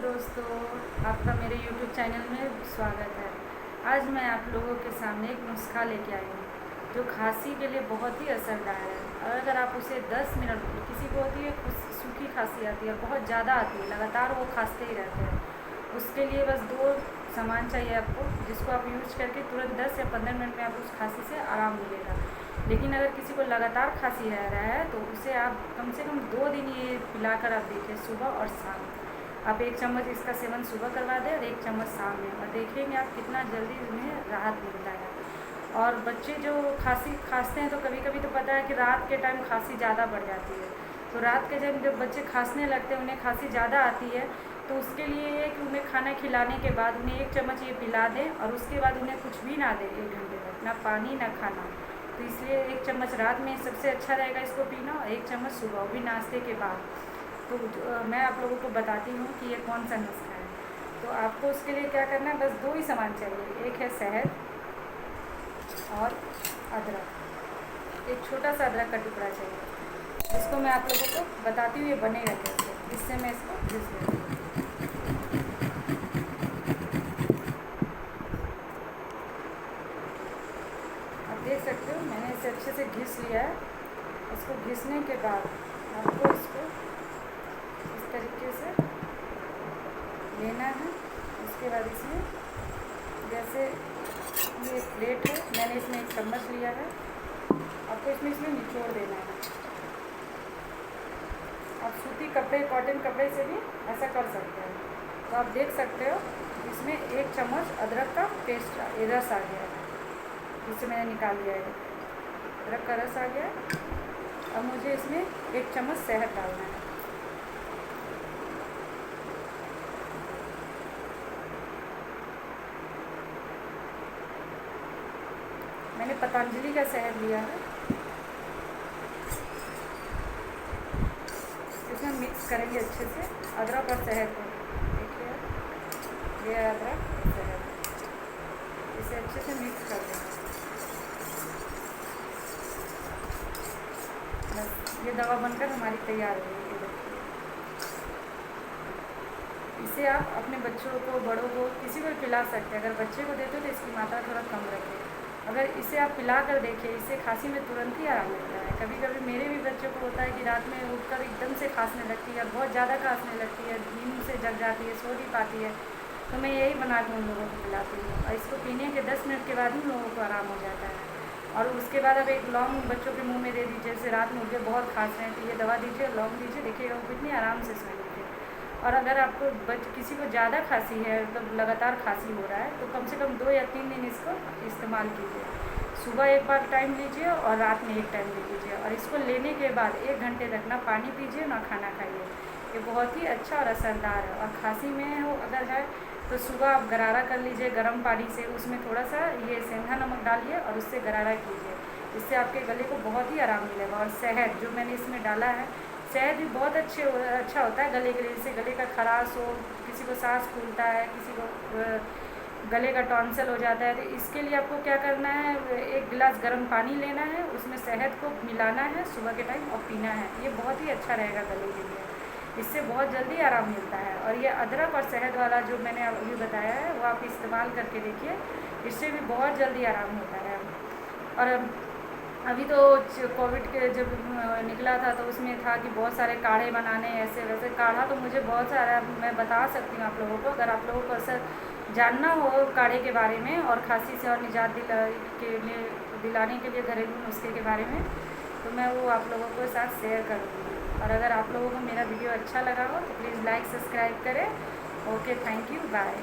दोस्तों, आपका मेरे YouTube चैनल में स्वागत है। आज मैं आप लोगों के सामने एक नुस्खा लेके आई हूँ जो खांसी के लिए बहुत ही असरदार है। और अगर आप उसे 10 मिनट, किसी को होती है सूखी खांसी आती है, बहुत ज़्यादा आती है, लगातार वो खांसते ही रहते हैं, उसके लिए बस 2 सामान चाहिए आपको, जिसको आप यूज करके तुरंत 10 या 15 मिनट में आप उस खांसी से आराम मिलेगा। लेकिन अगर किसी को लगातार खांसी रह रहा है तो उसे आप कम से कम 2 दिन ये पिलाकर आप देखिए, सुबह और शाम। आप 1 चम्मच इसका सेवन सुबह करवा दें और 1 चम्मच शाम में, और देखेंगे आप कितना जल्दी उन्हें राहत मिलता है। और बच्चे जो खांसते हैं तो कभी कभी तो पता है कि रात के टाइम खांसी ज़्यादा बढ़ जाती है, तो रात के टाइम जब बच्चे खांसने लगते हैं, उन्हें खांसी ज़्यादा आती है, तो उसके लिए ये कि उन्हें खाना खिलाने के बाद उन्हें 1 चम्मच ये पिला दें और उसके बाद उन्हें कुछ भी ना दें 1 घंटे तक, ना पानी ना खाना। तो इसलिए 1 चम्मच रात में सबसे अच्छा रहेगा इसको पीना, और 1 चम्मच सुबह, वो भी नाश्ते के बाद। तो मैं आप लोगों को बताती हूँ कि ये कौन सा नुस्खा है। तो आपको उसके लिए क्या करना है, बस 2 ही सामान चाहिए। एक है शहद और अदरक, एक छोटा सा अदरक का टुकड़ा चाहिए, जिसको मैं आप लोगों को बताती हूँ ये बनेगा कैसे। इससे मैं इसको घिस लेती हूँ। आप देख सकते हो मैंने इसे अच्छे से घिस लिया है। इसको घिसने के बाद आपको इसको इस तरीके से लेना है। उसके बाद इसमें जैसे ये एक प्लेट है, मैंने इसमें 1 चम्मच लिया है, आपको इसमें निचोड़ देना है। आप सूती कपड़े, कॉटन कपड़े से भी ऐसा कर सकते हैं। तो आप देख सकते हो इसमें 1 चम्मच अदरक का पेस्ट, रस आ गया है, जिससे मैंने निकाल लिया है। अदरक का रस आ गया। अब मुझे इसमें 1 चम्मच शहद डालना है। मैंने पतंजलि का शहद लिया है। इसमें मिक्स करेंगे अच्छे से अदरक और शहद को। देखिए ये अदरक और शहद, इसे अच्छे से मिक्स कर देंगे। बस ये दवा बनकर हमारी तैयार हो गई है। इसे आप अपने बच्चों को, बड़ों को, किसी को भी पिला सकते हैं। अगर बच्चे को देते हो तो इसकी मात्रा थोड़ा कम रखें। अगर इसे आप पिला कर देखिए, इससे खांसी में तुरंत ही आराम मिलता है। कभी कभी मेरे भी बच्चों को होता है कि रात में उठकर एकदम से खांसने लगती है, बहुत ज़्यादा खांसने लगती है, नींद से जग जाती है, सो नहीं पाती है, तो मैं यही बना के उन लोगों को पिलाती हूँ। और इसको पीने के 10 मिनट के बाद ही लोगों को आराम हो जाता है। और उसके बाद अब एक लौंग बच्चों के मुँह में दे दीजिए। जैसे रात में उठ के बहुत खांस रहे हैं तो ये दवा दीजिए, लौंग दीजिए, देखिएगा वो कितनी आराम से सोएंगे। और अगर आपको किसी को ज़्यादा खांसी है, मतलब लगातार खांसी हो रहा है, तो कम से कम 2 या 3 दिन इसको इस्तेमाल कीजिए। सुबह 1 बार टाइम लीजिए और रात में 1 टाइम ले लीजिए, और इसको लेने के बाद 1 घंटे तक ना पानी पीजिए ना खाना खाइए। ये बहुत ही अच्छा और असरदार है। और खांसी में हो अगर है तो सुबह आप गरारा कर लीजिए गर्म पानी से, उसमें थोड़ा सा ये सेंधा नमक डालिए और उससे गरारा कीजिए। इससे आपके गले को बहुत ही आराम मिलेगा। और शहद जो मैंने इसमें डाला है, शहद भी बहुत अच्छा होता है गले के लिए। जैसे गले का खराश हो, किसी को सांस फूलता है, किसी को गले का टॉन्सिल हो जाता है, तो इसके लिए आपको क्या करना है, 1 गिलास गर्म पानी लेना है, उसमें शहद को मिलाना है सुबह के टाइम और पीना है। ये बहुत ही अच्छा रहेगा गले के लिए, इससे बहुत जल्दी आराम मिलता है। और ये अदरक और शहद वाला जो मैंने अभी बताया है, वो आप इस्तेमाल करके देखिए, इससे भी बहुत जल्दी आराम होता है। और अभी तो कोविड के जब निकला था तो उसमें था कि बहुत सारे काढ़े बनाने, ऐसे वैसे। काढ़ा तो मुझे बहुत सारा मैं बता सकती हूँ आप लोगों को। अगर आप लोगों को असर जानना हो काढ़े के बारे में और खांसी से और निजात दिलाने के लिए घरेलू नुस्खे के बारे में, तो मैं वो आप लोगों के साथ शेयर करूँगी। और अगर आप लोगों को मेरा वीडियो अच्छा लगा हो तो प्लीज़ लाइक सब्सक्राइब करें। Okay, thank you, bye.